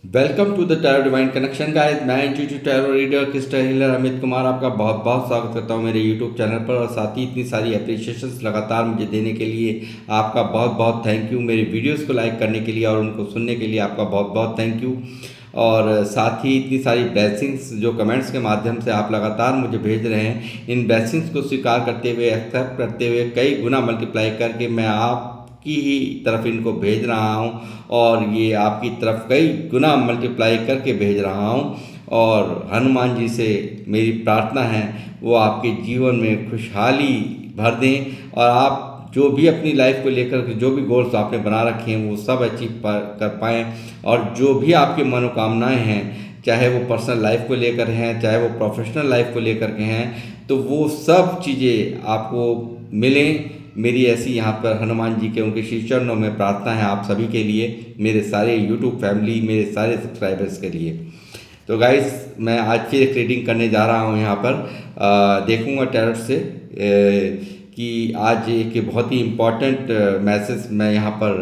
Welcome to the tarot divine connection guys. मैं institute tarot reader crystal healer Amit Kumar आपका बहुत बहुत स्वागत करता हूं मेरे यूट्यूब चैनल पर। और साथ ही इतनी सारी अप्रिशिएशंस लगातार मुझे देने के लिए आपका बहुत बहुत थैंक यू। मेरे वीडियोस को लाइक करने के लिए और उनको सुनने के लिए आपका बहुत बहुत थैंक यू। और साथ ही इतनी सारी ब्लेसिंग्स जो कमेंट्स के माध्यम से आप लगातार मुझे भेज रहे हैं, इन ब्लेसिंग्स को स्वीकार करते हुए, एक्सेप्ट करते हुए, कई गुना मल्टीप्लाई करके मैं आपकी ही तरफ इनको भेज रहा हूँ और ये आपकी तरफ कई गुना मल्टीप्लाई करके भेज रहा हूँ। और हनुमान जी से मेरी प्रार्थना है वो आपके जीवन में खुशहाली भर दें और आप जो भी अपनी लाइफ को लेकर के जो भी गोल्स आपने बना रखे हैं वो सब अचीव कर पाएँ। और जो भी आपकी मनोकामनाएं हैं, चाहे वो पर्सनल लाइफ को लेकर हैं, चाहे वो प्रोफेशनल लाइफ को लेकर के हैं, तो वो सब चीज़ें आपको मिलें। मेरी ऐसी यहाँ पर हनुमान जी के उनके श्री चरणों में प्रार्थना है आप सभी के लिए, मेरे सारे यूट्यूब फैमिली, मेरे सारे सब्सक्राइबर्स के लिए। तो गाइस, मैं आज फिर एक रीडिंग करने जा रहा हूँ यहाँ पर। देखूँगा टैरोट से कि आज एक बहुत ही इम्पॉर्टेंट मैसेज मैं यहाँ पर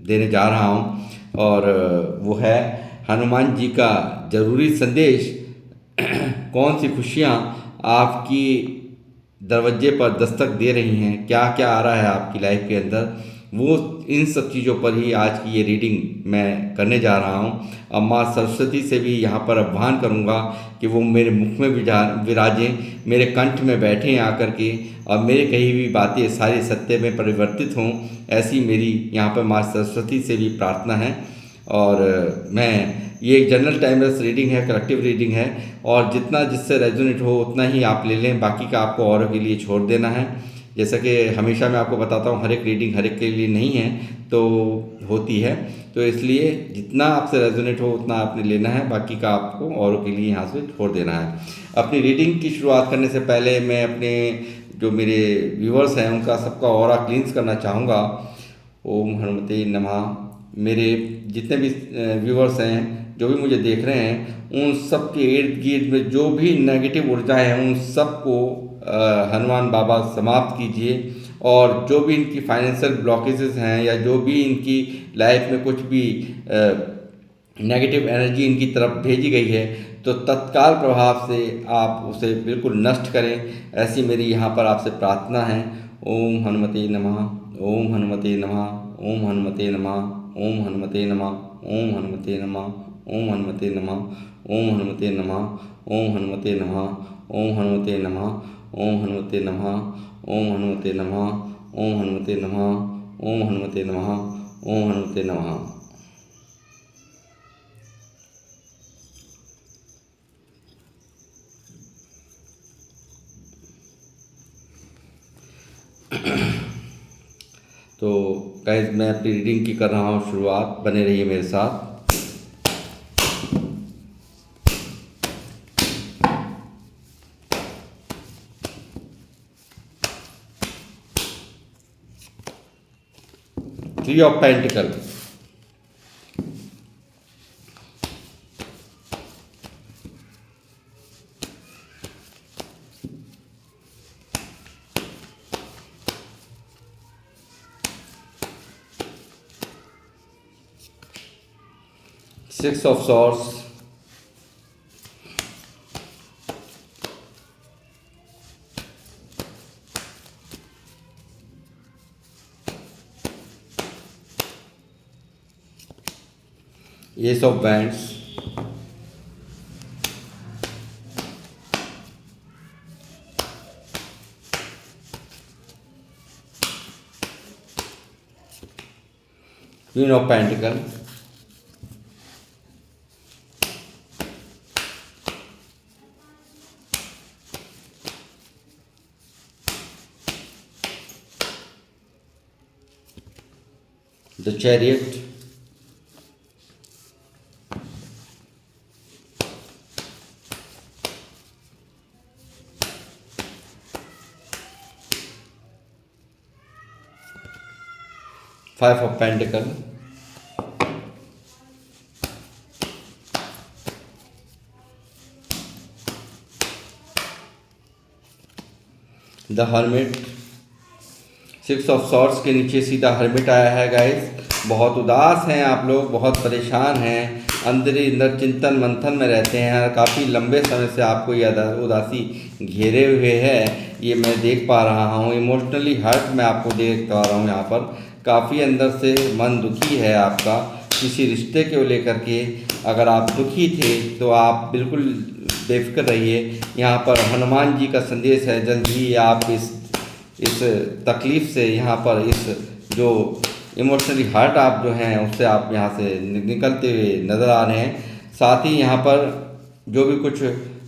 देने जा रहा हूँ। और वो है हनुमान जी का ज़रूरी संदेश। कौन सी खुशियाँ आपकी दरवाजे पर दस्तक दे रही हैं, क्या क्या आ रहा है आपकी लाइफ के अंदर, वो इन सब चीज़ों पर ही आज की ये रीडिंग मैं करने जा रहा हूँ। अब माँ सरस्वती से भी यहाँ पर आह्वान करूँगा कि वो मेरे मुख में विराजें, मेरे कंठ में बैठें आकर के, और मेरे कही हुई बातें सारी सत्य में परिवर्तित हों, ऐसी मेरी यहाँ पर माँ सरस्वती से भी प्रार्थना है। और मैं ये एक जनरल टाइमलेस रीडिंग है, कलेक्टिव रीडिंग है, और जितना जिससे रेजोनेट हो उतना ही आप ले लें, बाकी का आपको औरों के लिए छोड़ देना है। जैसा कि हमेशा मैं आपको बताता हूँ, हर एक रीडिंग हर एक के लिए नहीं है, तो होती है, तो इसलिए जितना आपसे रेजोनेट हो उतना आपने लेना है, बाकी का आपको औरों के लिए यहाँ से छोड़ देना है। अपनी रीडिंग की शुरुआत करने से पहले मैं अपने जो मेरे व्यूअर्स हैं उनका सबका ऑरा क्लींस करना चाहूँगा। ओम हनुमते नमः। मेरे जितने भी व्यूअर्स हैं, जो भी मुझे देख रहे हैं, उन सब के इर्द गिर्द में जो भी नेगेटिव ऊर्जाएं हैं उन सबको हनुमान बाबा समाप्त कीजिए। और जो भी इनकी फाइनेंशियल ब्लॉकेजेस हैं या जो भी इनकी लाइफ में कुछ भी नेगेटिव एनर्जी इनकी तरफ भेजी गई है, तो तत्काल प्रभाव से आप उसे बिल्कुल नष्ट करें, ऐसी मेरी यहाँ पर आपसे प्रार्थना है। ओम हनुमते नमः। ओम हनुमते नमः। ओम हनुमते नमः। ओम हनुमते नमः। ओम हनुमते नमः। ओम हनुमते नमः। ओम हनुमते नमः। ओम हनुमते नमः। ओम हनुमते नमः। ओम हनुमते नमः। ओम हनुमते नमः। ओम हनुमते नमः। ओम हनुमते नमः। ओम हनुमते नमः। तो गाइस, मैं अपनी रीडिंग की कर रहा हूँ शुरुआत, बने रहिए मेरे साथ। Three of pentacle, six of swords, S of bands, queen of pentacle, the chariot, five of pentacle, the hermit. Six of swords के नीचे सीधा हर्मिट आया है गाइस। बहुत उदास हैं आप लोग, बहुत परेशान हैं, अंदर ही अंदर चिंतन मंथन में रहते हैं और काफ़ी लंबे समय से आपको ये उदासी घेरे हुए है, ये मैं देख पा रहा हूँ। इमोशनली हर्ट मैं आपको देख पा रहा हूँ यहाँ पर, काफ़ी अंदर से मन दुखी है आपका किसी रिश्ते को लेकर के। अगर आप दुखी थे तो आप बिल्कुल बेफिक्र रहिए, यहाँ पर हनुमान जी का संदेश है, जल्द ही आप इस तकलीफ़ से, यहाँ पर इस जो इमोशनली हर्ट आप जो हैं उससे आप यहाँ से निकलते हुए नज़र आ रहे हैं। साथ ही यहाँ पर जो भी कुछ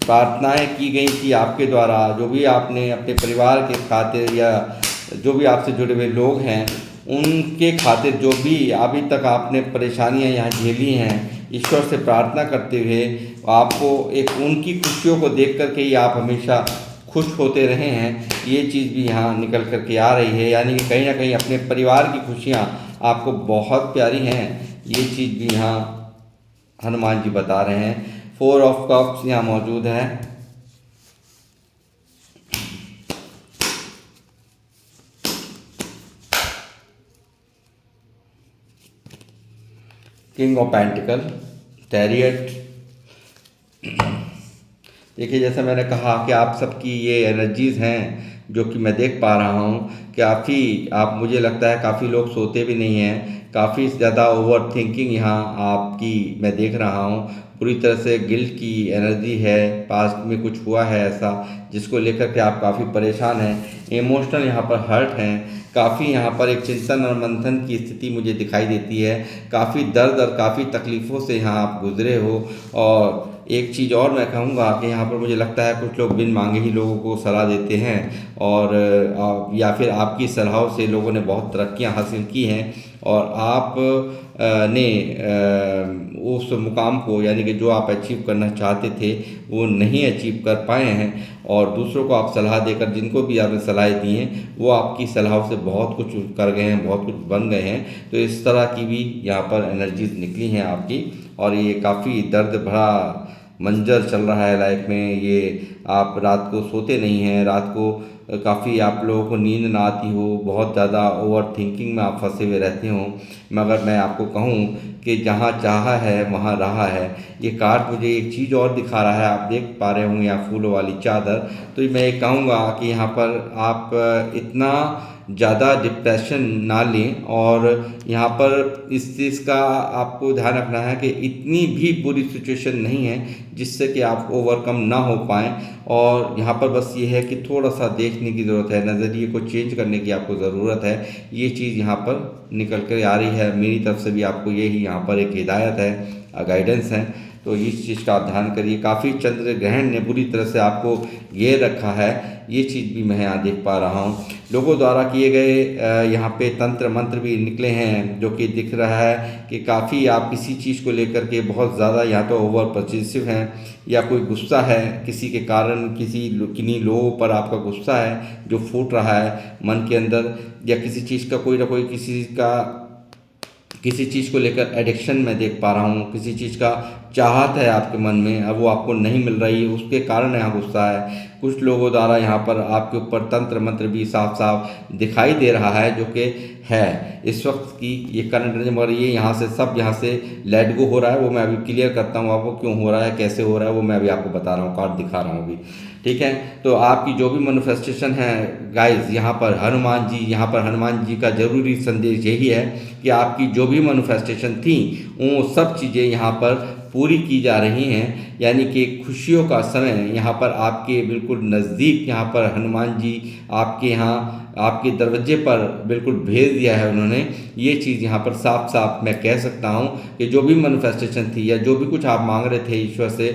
प्रार्थनाएं की गई थी आपके द्वारा, जो भी आपने अपने परिवार के खातिर या जो भी आपसे जुड़े हुए लोग हैं उनके खातिर जो भी अभी तक आपने परेशानियां यहाँ झेली हैं, ईश्वर से प्रार्थना करते हुए आपको एक उनकी खुशियों को देख कर के ही आप हमेशा खुश होते रहे हैं, ये चीज़ भी यहाँ निकल कर के आ रही है। यानी कि कहीं ना कहीं अपने परिवार की खुशियाँ आपको बहुत प्यारी हैं, ये चीज़ भी यहाँ हनुमान जी बता रहे हैं। 4 ऑफ कप्स यहाँ मौजूद है। King of pentacle, chariot. देखिए, जैसे मैंने कहा कि आप सबकी ये एनर्जीज़ हैं जो कि मैं देख पा रहा हूँ, काफ़ी आप, मुझे लगता है काफ़ी लोग सोते भी नहीं हैं, काफ़ी ज़्यादा ओवर थिंकिंग यहाँ आपकी मैं देख रहा हूँ। पूरी तरह से गिल्ट की एनर्जी है, पास्ट में कुछ हुआ है ऐसा जिसको लेकर के आप काफ़ी परेशान हैं, इमोशनल यहाँ पर हर्ट हैं, काफ़ी यहाँ पर एक चिंतन और मंथन की स्थिति मुझे दिखाई देती है, काफ़ी दर्द और काफ़ी तकलीफ़ों से यहाँ आप गुजरे हो। और एक चीज़ और मैं कहूँगा कि यहाँ पर मुझे लगता है कुछ लोग बिन मांगे ही लोगों को सलाह देते हैं और या फिर आपकी सलाहों से लोगों ने बहुत तरक्कियाँ हासिल की हैं और आप ने उस मुकाम को, यानी कि जो आप अचीव करना चाहते थे वो नहीं अचीव कर पाए हैं और दूसरों को आप सलाह देकर, जिनको भी आपने सलाहें दी हैं वो आपकी सलाहों से बहुत कुछ कर गए हैं, बहुत कुछ बन गए हैं। तो इस तरह की भी यहाँ पर एनर्जीज निकली हैं आपकी और ये काफ़ी दर्द भरा मंजर चल रहा है लाइफ में। ये आप रात को सोते नहीं हैं, रात को काफ़ी आप लोगों को नींद ना आती हो, बहुत ज़्यादा ओवर थिंकिंग में आप फंसे हुए रहते हो। मगर मैं आपको कहूँ कि जहाँ चाहा है वहाँ रहा है। ये कार्ड मुझे एक चीज़ और दिखा रहा है, आप देख पा रहे होंगे यहाँ फूलों वाली चादर। तो मैं ये कहूँगा कि यहाँ पर आप इतना ज़्यादा डिप्रेशन ना लें और यहाँ पर इस चीज़ का आपको ध्यान रखना है कि इतनी भी बुरी सिचुएशन नहीं है जिससे कि आप ओवरकम ना हो पाएँ। और यहाँ पर बस ये है कि थोड़ा सा देखने की ज़रूरत है, नज़रिए को चेंज करने की आपको ज़रूरत है। ये चीज़ यहाँ पर निकल कर आ रही है, मेरी तरफ से भी आपको यही यहाँ पर एक हिदायत है, गाइडेंस है। तो इस चीज़ का आप ध्यान करिए। काफ़ी चंद्र ग्रहण ने बुरी तरह से आपको घेर रखा है, ये चीज़ भी मैं यहाँ देख पा रहा हूँ। लोगों द्वारा किए गए यहाँ पे तंत्र मंत्र भी निकले हैं जो कि दिख रहा है कि काफ़ी आप किसी चीज़ को लेकर के बहुत ज़्यादा या तो ओवर पॉजिटिव हैं या कोई गुस्सा है किसी के कारण, किन्हीं लोगों पर आपका गुस्सा है जो फूट रहा है मन के अंदर, या किसी चीज़ का कोई ना कोई किसी चीज़ को लेकर एडिक्शन मैं देख पा रहा हूँ, किसी चीज़ का चाहत है आपके मन में, अब वो आपको नहीं मिल रही है, उसके कारण यहाँ गुस्सा है। कुछ लोगों द्वारा यहाँ पर आपके ऊपर तंत्र मंत्र भी साफ साफ दिखाई दे रहा है जो कि है इस वक्त की ये करंट, मगर ये यहाँ से सब यहाँ से लेट गो हो रहा है। वो मैं अभी क्लियर करता हूँ आपको क्यों हो रहा है, कैसे हो रहा है, वो मैं अभी आपको बता रहा हूँ, कार्ड दिखा रहा हूँ अभी। ठीक है, तो आपकी जो भी मैनिफेस्टेशन है गाइस, यहाँ पर हनुमान जी का ज़रूरी संदेश यही है कि आपकी जो भी मैनिफेस्टेशन थी वो सब चीज़ें यहाँ पर पूरी की जा रही हैं। यानी कि खुशियों का समय यहाँ पर आपके बिल्कुल नज़दीक, यहाँ पर हनुमान जी आपके यहाँ आपके दरवाजे पर बिल्कुल भेज दिया है उन्होंने। ये चीज़ यहाँ पर साफ साफ मैं कह सकता हूँ कि जो भी मैनिफेस्टेशन थी या जो भी कुछ आप मांग रहे थे, ईश्वर से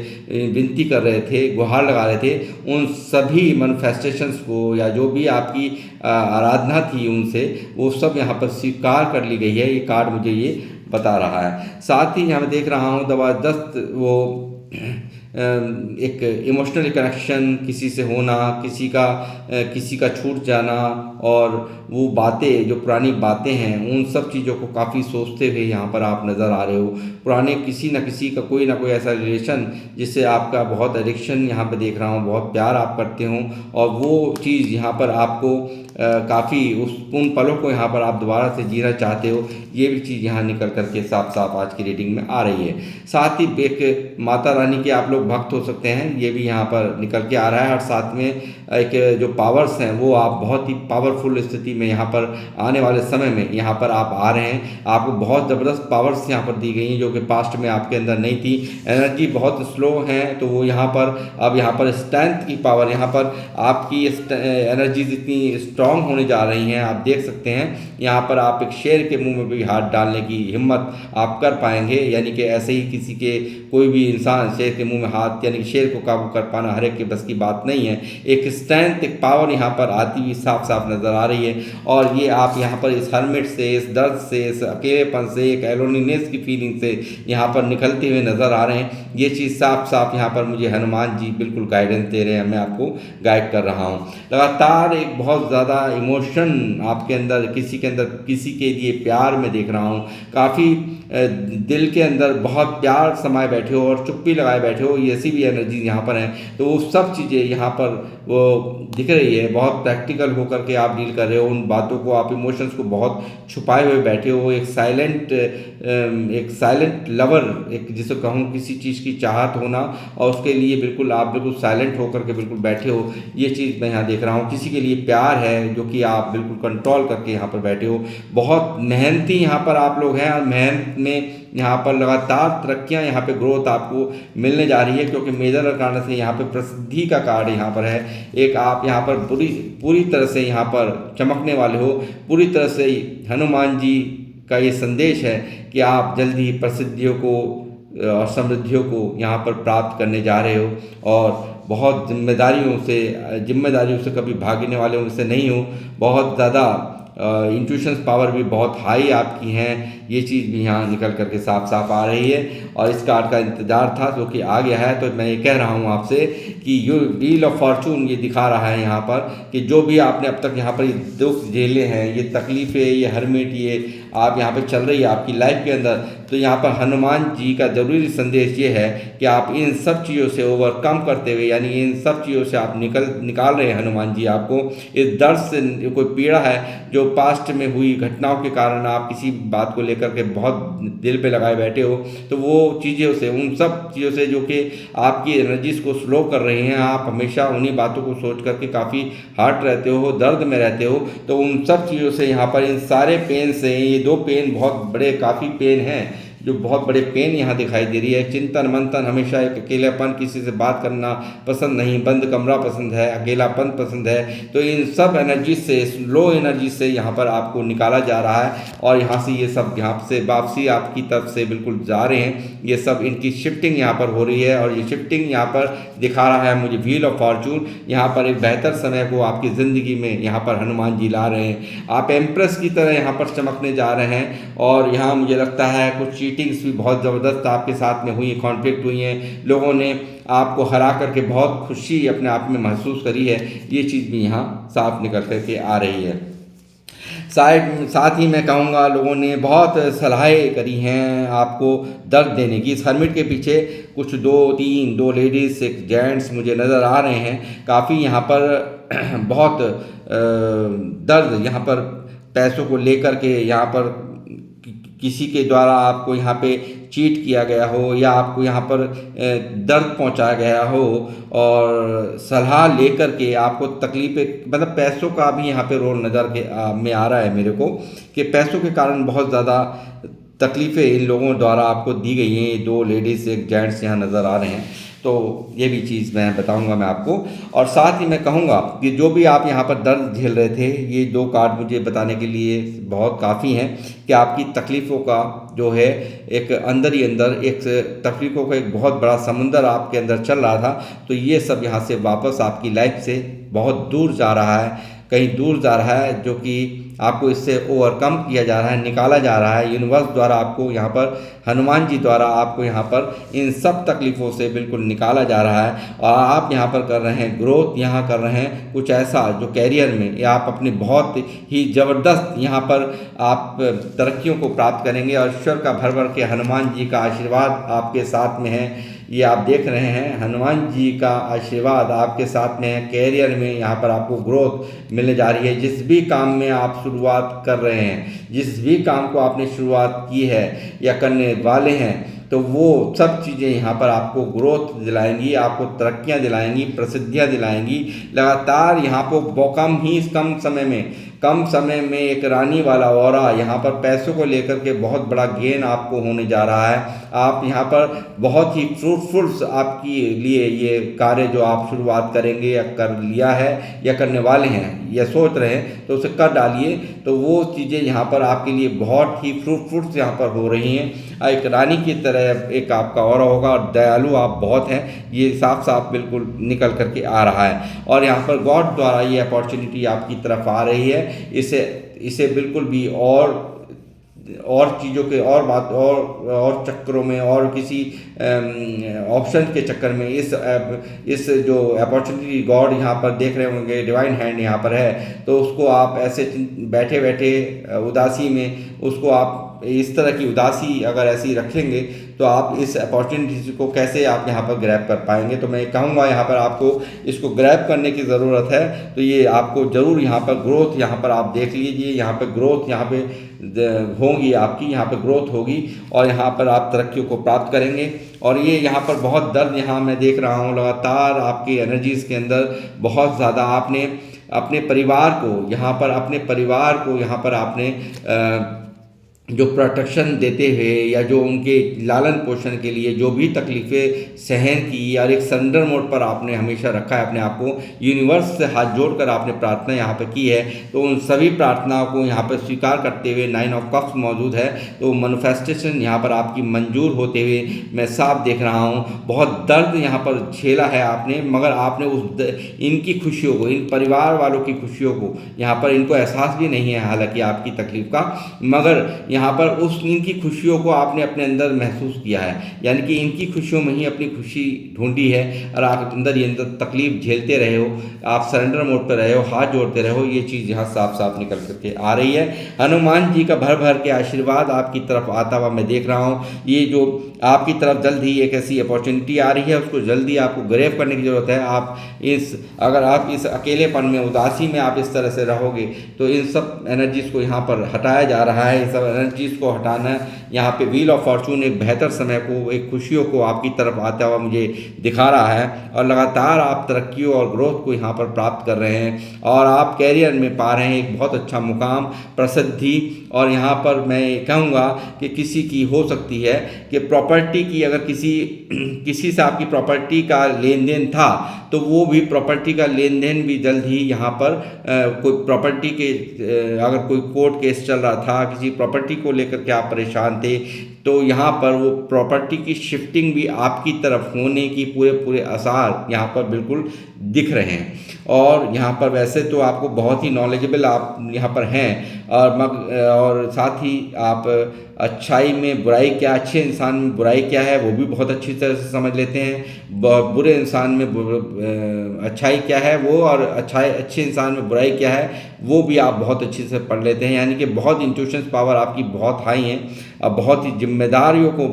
विनती कर रहे थे, गुहार लगा रहे थे, उन सभी मैनिफेस्टेशंस को या जो भी आपकी आराधना थी उनसे, वो सब यहाँ पर स्वीकार कर ली गई है। ये कार्ड मुझे ये बता रहा है। साथ ही यहाँ मैं देख रहा हूँ ज़बरदस्त वो एक इमोशनल कनेक्शन किसी से होना, किसी का छूट जाना, और वो बातें जो पुरानी बातें हैं उन सब चीज़ों को काफ़ी सोचते हुए यहाँ पर आप नज़र आ रहे हो। पुराने किसी न किसी का कोई ना कोई ऐसा रिलेशन जिससे आपका बहुत एडिक्शन यहाँ पे देख रहा हूँ, बहुत प्यार आप करते हो, और वो चीज़ यहाँ पर आपको काफ़ी उन पलों को यहाँ पर आप दोबारा से जीना चाहते हो। ये भी चीज़ यहाँ निकल करके साफ साफ आज की रीडिंग में आ रही है। साथ ही एक माता रानी के आप लोग भक्त हो सकते हैं, ये भी यहाँ पर निकल के आ रहा है। और साथ में एक जो पावर्स हैं वो आप बहुत ही पावरफुल स्थिति में यहाँ पर आने वाले समय में यहाँ पर आप आ रहे हैं। आपको बहुत ज़बरदस्त पावर्स यहाँ पर दी गई हैं जो कि पास्ट में आपके अंदर नहीं थी। एनर्जी बहुत स्लो है तो वो यहाँ पर अब यहाँ पर स्ट्रेंथ की पावर, यहाँ पर आपकी एनर्जीज इतनी स्ट्रांग होने जा रही हैं। आप देख सकते हैं यहाँ पर आप एक शेर के मुंह में भी हाथ डालने की हिम्मत आप कर पाएंगे, यानी कि ऐसे ही किसी के कोई भी इंसान शेर के मुंह में हाथ, यानी कि शेर को काबू कर पाना हर एक के बस की बात नहीं है। एक स्ट्रेंथ, एक पावर यहाँ पर आती हुई साफ साफ नज़र आ रही है। और ये आप यहाँ पर इस हर्मिट से, इस दर्द से, इस अकेलेपन से, एक एलोनीनेस की फीलिंग से यहाँ पर निकलते हुए नज़र आ रहे हैं। ये चीज़ साफ साफ यहाँ पर मुझे हनुमान जी बिल्कुल गाइडेंस दे रहे हैं, मैं आपको गाइड कर रहा हूँ। लगातार एक बहुत ज़्यादा इमोशन आपके अंदर, किसी के लिए प्यार में देख रहा हूँ। काफ़ी दिल के अंदर बहुत प्यार समाये बैठे हो और चुप्पी लगाए बैठे हो, ऐसी भी एनर्जी यहाँ पर है। तो वो सब चीज़ें यहाँ पर वो दिख रही है। बहुत प्रैक्टिकल होकर के आप डील कर रहे हो उन बातों को, आप इमोशंस को बहुत छुपाए हुए बैठे हो। एक साइलेंट लवर, एक जिसे कहूँ किसी चीज़ की चाहत होना, और उसके लिए बिल्कुल आप बिल्कुल साइलेंट होकर के बिल्कुल बैठे हो। ये चीज़ मैं यहाँ देख रहा हूँ। किसी के लिए प्यार है जो कि आप बिल्कुल कंट्रोल करके यहाँ पर बैठे हो। बहुत मेहनती यहाँ पर आप लोग हैं, और मेहनत में यहाँ पर लगातार तरक्कियाँ, यहाँ पे ग्रोथ आपको मिलने जा रही है, क्योंकि मेजर अरकाना से यहाँ पे प्रसिद्धि का कार्ड यहाँ पर है। एक आप यहाँ पर पूरी तरह से यहाँ पर चमकने वाले हो। पूरी तरह से हनुमान जी का ये संदेश है कि आप जल्दी ही प्रसिद्धियों को और समृद्धियों को यहाँ पर प्राप्त करने जा रहे हो, और बहुत जिम्मेदारियों से कभी भागने वाले से नहीं हो। बहुत ज़्यादा इंट्यूशंस पावर भी बहुत हाई आपकी हैं। ये चीज़ भी यहाँ निकल करके साफ साफ आ रही है, और इस कार्ड का इंतज़ार था जो कि आ गया है। तो मैं ये कह रहा हूँ आपसे कि ये व्हील ऑफ फॉर्चून ये दिखा रहा है यहाँ पर कि जो भी आपने अब तक यहाँ पर ये दुख झेले हैं, ये तकलीफ़ें, ये हरमिट, ये आप यहाँ पे चल रही है आपकी लाइफ के अंदर, तो यहाँ पर हनुमान जी का ज़रूरी संदेश ये है कि आप इन सब चीज़ों से ओवरकम करते हुए, यानी इन सब चीज़ों से आप निकाल रहे हैं। हनुमान जी आपको इस दर्द से, कोई पीड़ा है जो पास्ट में हुई घटनाओं के कारण आप किसी बात को लेकर के बहुत दिल पे लगाए बैठे हो, तो वो चीज़ों से, उन सब चीज़ों से जो कि आपकी एनर्जीज को स्लो कर रही हैं, आप हमेशा उन्हीं बातों को सोच करके काफ़ी हर्ट रहते हो, दर्द में रहते हो। तो उन सब चीज़ों से यहाँ पर, इन सारे पेन से, ये 2 पेन बहुत बड़े, काफ़ी पेन हैं जो बहुत बड़े पेन यहाँ दिखाई दे रही है। चिंतन मंथन, हमेशा एक अकेलापन, किसी से बात करना पसंद नहीं, बंद कमरा पसंद है, अकेलापन पसंद है। तो इन सब एनर्जी से, लो एनर्जी से यहाँ पर आपको निकाला जा रहा है, और यहाँ से ये सब यहाँ से वापसी आपकी तरफ से बिल्कुल जा रहे हैं। ये सब इनकी शिफ्टिंग यहाँ पर हो रही है, और ये शिफ्टिंग यहाँ पर दिखा रहा है मुझे व्हील ऑफ फॉर्चून। यहाँ पर एक बेहतर समय को आपकी ज़िंदगी में यहाँ पर हनुमान जी ला रहे हैं। आप एम्प्रेस की तरह यहाँ पर चमकने जा रहे हैं, और यहाँ मुझे लगता है कुछ चीटिंग्स भी बहुत ज़बरदस्त आपके साथ में हुई, कॉन्फ्लिक्ट हुई हैं, लोगों ने आपको हरा करके बहुत खुशी अपने आप में महसूस करी है। ये चीज़ भी यहाँ साफ निकल करके आ रही है। साथ ही मैं कहूँगा लोगों ने बहुत सलाहें करी हैं आपको दर्द देने की। इस हर्मिट के पीछे कुछ 2 लेडीज़, एक जेंट्स मुझे नज़र आ रहे हैं। काफ़ी यहाँ पर बहुत दर्द, यहाँ पर पैसों को लेकर के, यहाँ पर किसी के द्वारा आपको यहाँ पे चीट किया गया हो, या आपको यहाँ पर दर्द पहुँचाया गया हो, और सलाह लेकर के आपको तकलीफ़ें, मतलब पैसों का भी यहाँ पे रोल नज़र में आ रहा है मेरे को, कि पैसों के कारण बहुत ज़्यादा तकलीफ़ें इन लोगों द्वारा आपको दी गई हैं। 2 लेडीज़, एक जेंट्स यहाँ नज़र आ रहे हैं। तो ये भी चीज़ मैं बताऊंगा मैं आपको, और साथ ही मैं कहूँगा कि जो भी आप यहाँ पर दर्द झेल रहे थे, ये 2 कार्ड मुझे बताने के लिए बहुत काफ़ी हैं कि आपकी तकलीफ़ों का जो है एक अंदर ही अंदर एक तकलीफ़ों का एक बहुत बड़ा समुंदर आपके अंदर चल रहा था। तो ये सब यहाँ से वापस आपकी लाइफ से बहुत दूर जा रहा है, कहीं दूर जा रहा है, जो कि आपको इससे ओवरकम किया जा रहा है, निकाला जा रहा है। यूनिवर्स द्वारा आपको यहाँ पर, हनुमान जी द्वारा आपको यहाँ पर इन सब तकलीफ़ों से बिल्कुल निकाला जा रहा है। और आप यहाँ पर कर रहे हैं ग्रोथ, यहाँ कर रहे हैं कुछ ऐसा जो कैरियर में या आप अपने बहुत ही ज़बरदस्त यहाँ पर आप तरक्कियों को प्राप्त करेंगे। और ईश्वर का भर भर के हनुमान जी का आशीर्वाद आपके साथ में है। ये आप देख रहे हैं हनुमान जी का आशीर्वाद आपके साथ में है। कैरियर में यहाँ पर आपको ग्रोथ मिलने जा रही है। जिस भी काम में आप शुरुआत कर रहे हैं, जिस भी काम को आपने शुरुआत की है या करने वाले हैं, तो वो सब चीज़ें यहाँ पर आपको ग्रोथ दिलाएंगी, आपको तरक्कियाँ दिलाएंगी, प्रसिद्धियाँ दिलाएंगी। लगातार यहाँ पर कम समय में एक रानी वाला ऑरा यहाँ पर पैसों को लेकर के बहुत बड़ा गेन आपको होने जा रहा है। आप यहाँ पर बहुत ही फ्रूटफुल्स आपके लिए ये कार्य जो आप शुरुआत करेंगे या कर लिया है या करने वाले हैं या सोच रहे हैं, तो उसे कर डालिए। तो वो चीज़ें यहाँ पर आपके लिए बहुत ही फ्रूटफुल्स यहाँ पर हो रही हैं। एक रानी की तरह एक आपका ऑरा होगा और दयालु आप बहुत हैं, ये साफ साफ बिल्कुल निकल करके आ रहा है। और यहाँ पर गॉड द्वारा ये अपॉर्चुनिटी आपकी तरफ आ रही है। इसे बिल्कुल भी और चीज़ों के और चक्करों में और किसी ऑप्शन के चक्कर में इस जो अपॉर्चुनिटी गॉड यहाँ पर देख रहे होंगे, डिवाइन हैंड यहाँ पर है, तो उसको आप ऐसे बैठे बैठे उदासी में उसको आप इस तरह की उदासी अगर ऐसी रखेंगे तो आप इस अपॉर्चुनिटी को कैसे आप यहाँ पर ग्रैब कर पाएंगे। तो मैं कहूँगा यहाँ पर आपको इसको ग्रैब करने की ज़रूरत है। तो ये आपको ज़रूर यहाँ पर ग्रोथ यहाँ पर आप देख लीजिए, यहाँ पर ग्रोथ यहाँ पे होगी आपकी, यहाँ पर ग्रोथ होगी और यहाँ पर आप तरक्कियों को प्राप्त करेंगे। और ये यहाँ पर बहुत दर्द यहाँ मैं देख रहा हूँ लगातार आपकी एनर्जीज़ के अंदर बहुत ज़्यादा। आपने अपने परिवार को यहाँ पर आपने जो प्रोटेक्शन देते हुए या जो उनके लालन पोषण के लिए जो भी तकलीफ़ें सहन की और एक सरेंडर मोड पर आपने हमेशा रखा है अपने आप को, यूनिवर्स से हाथ जोड़कर आपने प्रार्थना यहाँ पर की है, तो उन सभी प्रार्थनाओं को यहाँ पर स्वीकार करते हुए 9 ऑफ कप्स मौजूद है। तो मैनिफेस्टेशन यहाँ पर आपकी मंजूर होते हुए मैं साफ देख रहा हूँ। बहुत दर्द यहाँ पर झेला है आपने, मगर आपने इनकी खुशियों को, इन परिवार वालों की खुशियों को यहाँ पर इनको एहसास भी नहीं है हालांकि आपकी तकलीफ़ का, मगर यहाँ पर इनकी खुशियों को आपने अपने अंदर महसूस किया है। यानी कि इनकी खुशियों में ही अपनी खुशी ढूंढी है और आप अंदर ये तकलीफ झेलते रहे हो, आप सरेंडर मोड पर रहे हो, हाथ जोड़ते रहे हो। ये चीज़ यहाँ साफ साफ निकल करके आ रही है। हनुमान जी का भर भर के आशीर्वाद आपकी तरफ आता हुआ मैं देख रहा हूँ। ये जो आपकी तरफ जल्द ही एक ऐसी अपॉर्चुनिटी आ रही है, उसको जल्दी आपको ग्रैब करने की ज़रूरत है। अगर आप इस अकेलेपन में, उदासी में आप इस तरह से रहोगे तो इन सब एनर्जीज़ को यहाँ पर हटाया जा रहा है। इन सब एनर्जीज़ को हटाना यहाँ पे व्हील ऑफ फॉर्चून एक बेहतर समय को, एक खुशियों को आपकी तरफ आता हुआ मुझे दिखा रहा है। और लगातार आप तरक्कियों और ग्रोथ को यहाँ पर प्राप्त कर रहे हैं और आप कैरियर में पा रहे हैं एक बहुत अच्छा मुकाम, प्रसिद्धि। और यहाँ पर मैं कहूँगा कि किसी की हो सकती है कि प्रॉपर्टी की, अगर किसी से आपकी प्रॉपर्टी का लेन देन था तो वो भी प्रॉपर्टी का लेन देन भी जल्द ही यहाँ पर कोई प्रॉपर्टी के अगर कोई कोर्ट केस चल रहा था, किसी प्रॉपर्टी को लेकर के आप परेशान थे, तो यहाँ पर वो प्रॉपर्टी की शिफ्टिंग भी आपकी तरफ होने की पूरे आसार यहाँ पर बिल्कुल दिख रहे हैं। और यहाँ पर वैसे तो आपको बहुत ही नॉलेजेबल आप यहाँ पर हैं और साथ ही आप अच्छाई में बुराई क्या, अच्छे इंसान में बुराई क्या है वो भी बहुत अच्छी तरह से समझ लेते हैं। बुरे इंसान में अच्छाई क्या है वो, और अच्छे इंसान में बुराई क्या है वो भी आप बहुत अच्छे से पढ़ लेते हैं। यानी कि बहुत इंट्यूशंस पावर आपकी बहुत हाई हैं और बहुत ही जिम्मेदारियों को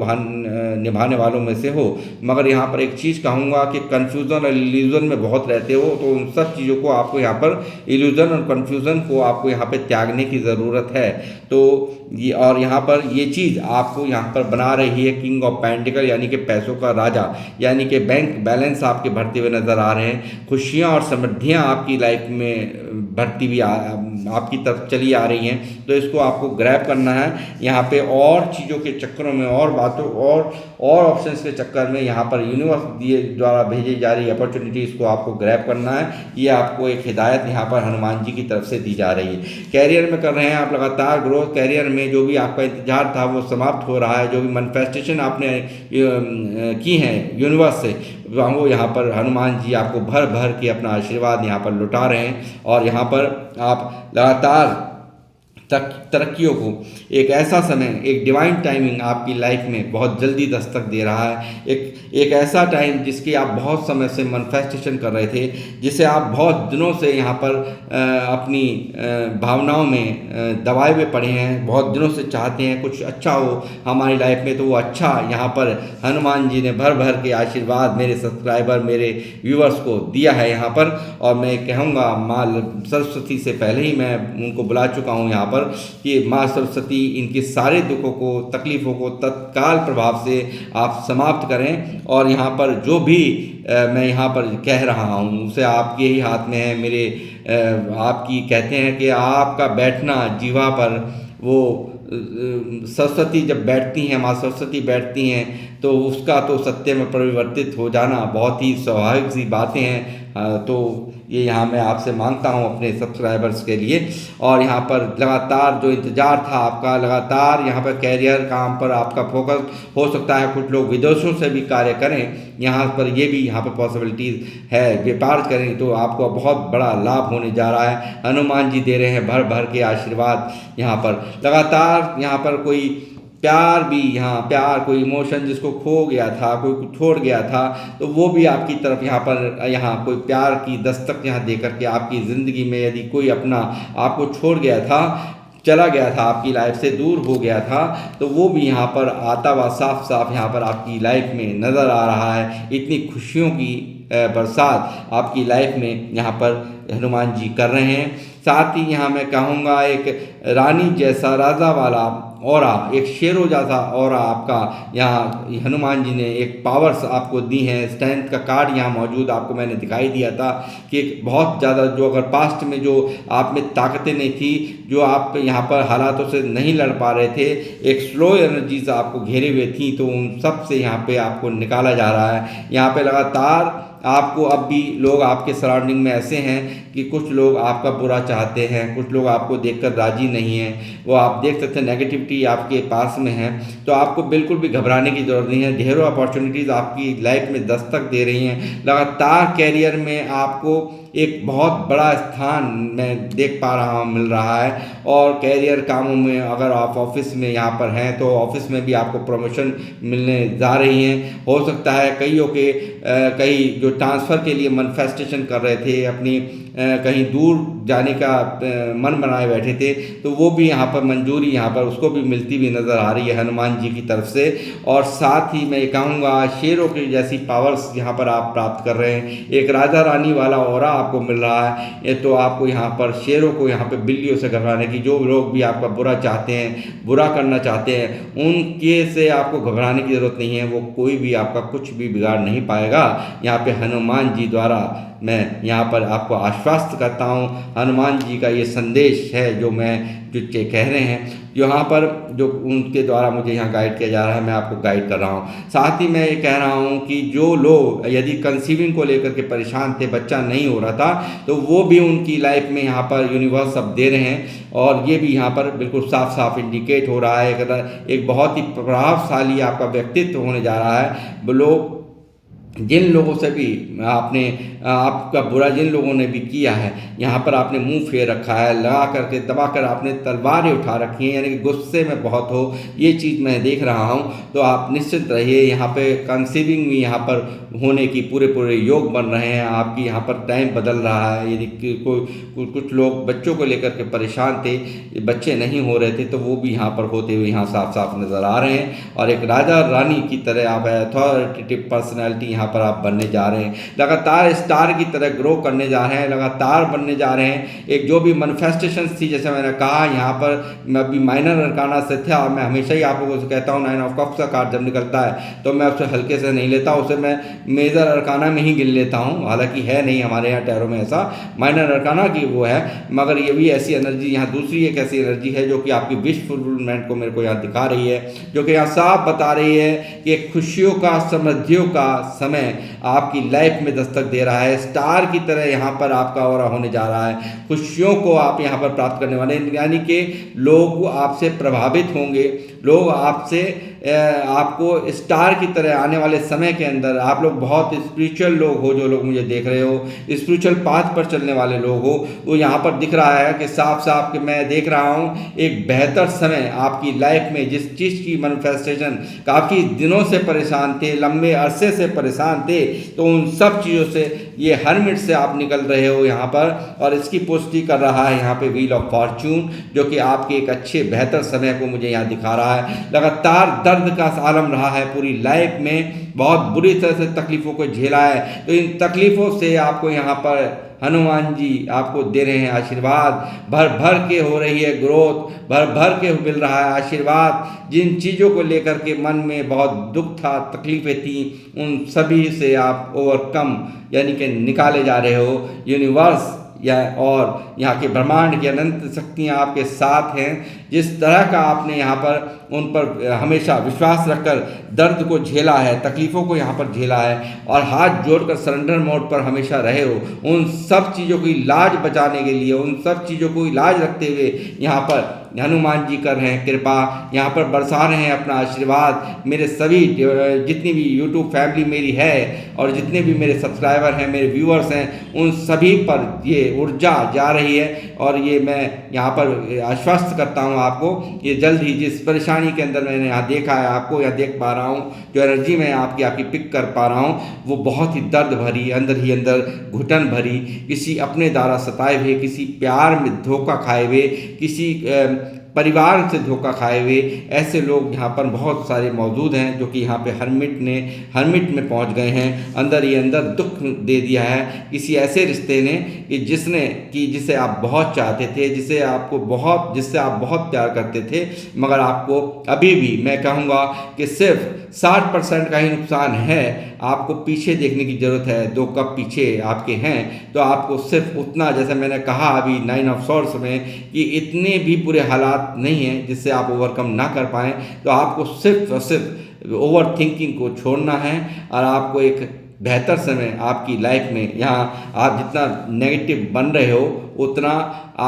निभाने वालों में से हो। मगर यहाँ पर एक चीज़ कहूँगा कि कन्फ्यूज़न और इल्यूज़न में बहुत रहते हो, तो उन सब चीज़ों को आपको यहाँ पर, इल्यूज़न और कन्फ्यूज़न को आपको यहाँ पर त्यागने की ज़रूरत है। तो ये, और यहाँ पर ये चीज़ आपको यहाँ पर बना रही है किंग ऑफ पेंटिकल, यानी कि पैसों का राजा, यानी कि बैंक बैलेंस आपके बढ़ते हुए नज़र आ रहे हैं। खुशियाँ और समृद्धियाँ आपकी लाइफ में बढ़ती हुई आपकी तरफ चली आ रही हैं। तो इसको आपको ग्रैब करना है। यहाँ पे और चीज़ों के चक्करों में, और बातों और ऑप्शंस के चक्कर में यहाँ पर यूनिवर्स द्वारा भेजी जा रही अपॉर्चुनिटीज़ को आपको ग्रैब करना है। ये आपको एक हिदायत यहाँ पर हनुमान जी की तरफ से दी जा रही है। कैरियर में कर रहे हैं आप लगातार ग्रोथ, कैरियर में जो भी आपका इंतजार था वो समाप्त हो रहा है। जो भी मैनिफेस्टेशन आपने की हैं यूनिवर्स से, वो यहाँ पर हनुमान जी आपको भर भर के अपना आशीर्वाद यहाँ पर लुटा रहे हैं। और यहाँ पर आप लगातार तरक्कियों को, एक ऐसा समय, एक डिवाइन टाइमिंग आपकी लाइफ में बहुत जल्दी दस्तक दे रहा है। एक ऐसा टाइम जिसकी आप बहुत समय से मैनिफेस्टेशन कर रहे थे, जिसे आप बहुत दिनों से यहाँ पर अपनी भावनाओं में दबाए हुए पड़े हैं, बहुत दिनों से चाहते हैं कुछ अच्छा हो हमारी लाइफ में, तो वो अच्छा यहाँ पर हनुमान जी ने भर भर के आशीर्वाद मेरे सब्सक्राइबर, मेरे व्यूअर्स को दिया है यहाँ पर। और मैं कहूँगा माँ सरस्वती से पहले ही मैं उनको बुला चुका हूँ यहाँ पर कि माँ सरस्वती इनके सारे दुखों को, तकलीफ़ों को तत्काल प्रभाव से आप समाप्त करें। और यहाँ पर जो भी मैं यहाँ पर कह रहा हूँ उसे आपके ही हाथ में है। मेरे आपकी कहते हैं कि आपका बैठना जीवा पर, वो सरस्वती जब बैठती हैं, माँ सरस्वती बैठती हैं, तो उसका तो सत्य में परिवर्तित हो जाना बहुत ही स्वाभाविक सी बातें हैं। तो ये यहाँ मैं आपसे मांगता हूँ अपने सब्सक्राइबर्स के लिए। और यहाँ पर लगातार जो इंतज़ार था आपका, लगातार यहाँ पर कैरियर काम पर आपका फोकस हो सकता है, कुछ लोग विदेशों से भी कार्य करें यहाँ पर, ये भी यहाँ पर पॉसिबिलिटीज़ है, व्यापार करें तो आपको बहुत बड़ा लाभ होने जा रहा है। हनुमान जी दे रहे हैं भर भर के आशीर्वाद यहाँ पर। लगातार यहाँ पर कोई प्यार भी, यहाँ प्यार कोई इमोशन जिसको खो गया था, कोई छोड़ गया था, तो वो भी आपकी तरफ यहाँ पर, यहाँ कोई प्यार की दस्तक यहाँ दे करके आपकी ज़िंदगी में यदि कोई अपना आपको छोड़ गया था, चला गया था, आपकी लाइफ से दूर हो गया था, तो वो भी यहाँ पर आता हुआ साफ साफ यहाँ पर आपकी लाइफ में नज़र आ रहा है। इतनी खुशियों की बरसात आपकी लाइफ में यहाँ पर हनुमान जी कर रहे हैं। साथ ही यहाँ मैं कहूँगा एक रानी जैसा, राजा वाला ऑरा, एक शेरों जैसा ऑरा आपका यहाँ हनुमान जी ने एक पावर्स आपको दी हैं। स्ट्रेंथ का कार्ड यहाँ मौजूद आपको मैंने दिखाई दिया था कि बहुत ज़्यादा जो अगर पास्ट में जो आप में ताकतें नहीं थी, जो आप यहाँ पर हालातों से नहीं लड़ पा रहे थे, एक स्लो एनर्जीज आपको घेरे हुए थी, तो उन सब से यहाँ पे आपको निकाला जा रहा है। यहाँ पे लगातार आपको अब भी लोग आपके सराउंडिंग में ऐसे हैं कि कुछ लोग आपका बुरा चाहते हैं, कुछ लोग आपको देखकर राजी नहीं हैं, वो आप देख सकते हैं नेगेटिविटी आपके पास में है। तो आपको बिल्कुल भी घबराने की ज़रूरत नहीं है। ढेरों अपॉर्चुनिटीज़ आपकी लाइफ में दस्तक दे रही हैं। लगातार कैरियर में आपको एक बहुत बड़ा स्थान मैं देख पा रहा हूँ मिल रहा है। और कैरियर कामों में अगर आप ऑफिस में यहाँ पर हैं तो ऑफिस में भी आपको प्रमोशन मिलने जा रही हैं। हो सकता है कईयों के कई जो ट्रांसफ़र के लिए मैनिफेस्टेशन कर रहे थे, अपनी कहीं दूर जाने का मन बनाए बैठे थे, तो वो भी यहाँ पर मंजूरी यहाँ पर उसको भी मिलती हुई नज़र आ रही है हनुमान जी की तरफ से। और साथ ही मैं कहूँगा शेरों की जैसी पावर्स यहाँ पर आप प्राप्त कर रहे हैं। एक राजा रानी वाला ऑरा आपको मिल रहा है। ये तो आपको यहाँ पर शेरों को यहाँ पर बिल्लियों से घबराने की, जो लोग भी आपका बुरा चाहते हैं, बुरा करना चाहते हैं, उनके से आपको घबराने की ज़रूरत नहीं है। वो कोई भी आपका कुछ भी बिगाड़ नहीं पाएगा। यहाँ पे हनुमान जी द्वारा मैं यहाँ पर आपको आश्वस्त करता हूँ। हनुमान जी का ये संदेश है जो मैं जो कह रहे हैं, यहाँ पर जो उनके द्वारा मुझे यहाँ गाइड किया जा रहा है, मैं आपको गाइड कर रहा हूँ। साथ ही मैं ये कह रहा हूँ कि जो लोग यदि कंसीविंग को लेकर के परेशान थे, बच्चा नहीं हो रहा था, तो वो भी उनकी लाइफ में यहाँ पर यूनिवर्स अब दे रहे हैं। और ये भी यहाँ पर बिल्कुल साफ साफ इंडिकेट हो रहा है। एक बहुत ही प्रभावशाली आपका व्यक्तित्व होने जा रहा है। लोग जिन लोगों से भी आपने आपका बुरा जिन लोगों ने भी किया है, यहाँ पर आपने मुंह फेर रखा है, लगा करके दबा कर आपने तलवारें उठा रखी हैं, यानी कि गुस्से में बहुत हो, ये चीज़ मैं देख रहा हूँ। तो आप निश्चित रहिए, यहाँ पे कंसीविंग भी यहाँ पर होने की पूरे योग बन रहे हैं। आपकी यहाँ पर टाइम बदल रहा है। यदि कुछ लोग बच्चों को लेकर के परेशान थे, बच्चे नहीं हो रहे थे, तो वो भी यहाँ पर होते हुए यहाँ साफ साफ नज़र आ रहे हैं। और एक राजा रानी की तरह आप अथॉरिटेटिव पर्सनैलिटी यहाँ पर आप बनने जा रहे हैं। लगातार स्टार की तरह ग्रो करने जा रहे हैं, लगातार बनने जा रहे हैं। एक जो भी मैनिफेस्टेशंस थी, जैसे मैंने कहा यहाँ पर मैं अभी माइनर अरकाना से था, मैं हमेशा ही आप लोगों से कहता हूँ 9 ऑफ कप्स का कार्ड जब निकलता है तो मैं उसे हल्के से नहीं लेता, उसे मैं मेजर अरकाना में ही गिन लेता हूँ। हालांकि है नहीं हमारे यहाँ टैरो में ऐसा, माइनर अरकाना की वो है, मगर ये भी ऐसी एनर्जी यहाँ दूसरी एक ऐसी एनर्जी है जो कि आपकी विश फुलफिलमेंट को मेरे को यहाँ दिखा रही है, जो कि यहाँ साफ बता रही है कि खुशियों का, समृद्धियों का समय आपकी लाइफ में दस्तक दे रहा है। स्टार की तरह यहाँ पर आपका ऑरा होने जा रहा है। खुशियों को आप यहाँ पर प्राप्त करने वाले, यानी कि लोग आपसे प्रभावित होंगे, लोग आपसे आपको स्टार की तरह आने वाले समय के अंदर, आप लोग बहुत स्पिरिचुअल लोग हो, जो लोग मुझे देख रहे हो, स्पिरिचुअल पाथ पर चलने वाले लोग हो, वो यहाँ पर दिख रहा है कि साफ साफ कि मैं देख रहा हूँ एक बेहतर समय आपकी लाइफ में। जिस चीज़ की मैनिफेस्टेशन काफ़ी दिनों से परेशान थे, लंबे अरसे से परेशान थे, तो उन सब चीज़ों से ये हर्मिट से आप निकल रहे हो यहाँ पर। और इसकी पुष्टि कर रहा है यहाँ पे व्हील ऑफ फॉर्च्यून, जो कि आपके एक अच्छे बेहतर समय को मुझे यहाँ दिखा रहा है। लगातार दर्द का आलम रहा है पूरी लाइफ में, बहुत बुरी तरह से तकलीफ़ों को झेला है, तो इन तकलीफ़ों से आपको यहाँ पर हनुमान जी आपको दे रहे हैं आशीर्वाद। भर भर के हो रही है ग्रोथ, भर भर के मिल रहा है आशीर्वाद। जिन चीज़ों को लेकर के मन में बहुत दुख था, तकलीफ़ें थी, उन सभी से आप ओवरकम यानी कि निकाले जा रहे हो। यूनिवर्स या और यहाँ के ब्रह्मांड की अनंत शक्तियाँ आपके साथ हैं। जिस तरह का आपने यहाँ पर उन पर हमेशा विश्वास रखकर दर्द को झेला है, तकलीफ़ों को यहाँ पर झेला है, और हाथ जोड़कर सरेंडर मोड पर हमेशा रहे हो, उन सब चीज़ों की लाज बचाने के लिए, उन सब चीज़ों को लाज रखते हुए यहाँ पर हनुमान जी कर रहे हैं कृपा, यहाँ पर बरसा रहे हैं अपना आशीर्वाद। मेरे सभी जितनी भी यूट्यूब फैमिली मेरी है और जितने भी मेरे सब्सक्राइबर हैं, मेरे व्यूअर्स हैं, उन सभी पर ये ऊर्जा जा रही है। और ये मैं यहाँ पर आश्वस्त करता हूँ आपको, ये जल्द ही जिस परेशानी के अंदर मैंने यहाँ देखा है, आपको यहाँ देख पा रहा हूँ, जो एनर्जी मैं आपकी पिक कर पा रहा हूँ, वो बहुत ही दर्द भरी, अंदर ही अंदर घुटन भरी, किसी अपने द्वारा सताए हुए, किसी प्यार में धोखा खाए हुए, किसी परिवार से धोखा खाए हुए ऐसे लोग यहाँ पर बहुत सारे मौजूद हैं, जो कि यहाँ पे हर्मिट में पहुँच गए हैं। अंदर ही अंदर दुख दे दिया है किसी ऐसे रिश्ते ने कि जिसे आप बहुत चाहते थे, जिससे आप बहुत प्यार करते थे, मगर आपको अभी भी मैं कहूँगा कि सिर्फ 60% का ही नुकसान है। आपको पीछे देखने की ज़रूरत है, 2 कप पीछे आपके हैं, तो आपको सिर्फ उतना, जैसे मैंने कहा अभी 9 ऑफ सॉर्ड्स में, कि इतने भी बुरे हालात नहीं हैं जिससे आप ओवरकम ना कर पाएँ। तो आपको सिर्फ और सिर्फ ओवर थिंकिंग को छोड़ना है, और आपको एक बेहतर समय आपकी लाइफ में, यहाँ आप जितना नेगेटिव बन रहे हो उतना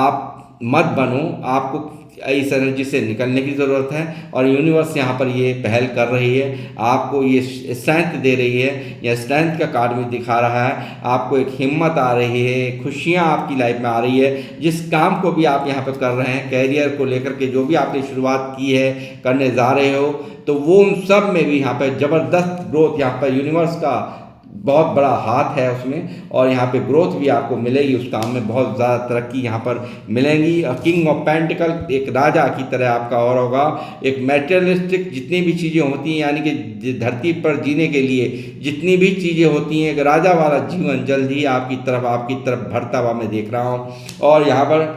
आप मत बनो। आपको इस एनर्जी से निकलने की ज़रूरत है, और यूनिवर्स यहाँ पर ये पहल कर रही है, आपको ये स्ट्रेंथ दे रही है। यह स्ट्रेंथ का कार्ड भी दिखा रहा है, आपको एक हिम्मत आ रही है, खुशियाँ आपकी लाइफ में आ रही है। जिस काम को भी आप यहाँ पर कर रहे हैं, कैरियर को लेकर के जो भी आपने शुरुआत की है, करने जा रहे हो, तो वो उन सब में भी यहाँ पर ज़बरदस्त ग्रोथ, यहाँ पर यूनिवर्स का बहुत बड़ा हाथ है उसमें, और यहाँ पे ग्रोथ भी आपको मिलेगी, उस काम में बहुत ज़्यादा तरक्की यहाँ पर मिलेंगी। और किंग ऑफ पेंटिकल एक राजा की तरह आपका और होगा। एक मैटेरियलिस्टिक जितनी भी चीज़ें होती हैं, यानी कि धरती पर जीने के लिए जितनी भी चीज़ें होती हैं, एक राजा वाला जीवन जल्द ही आपकी तरफ बढ़ता हुआ मैं देख रहा हूँ। और यहाँ पर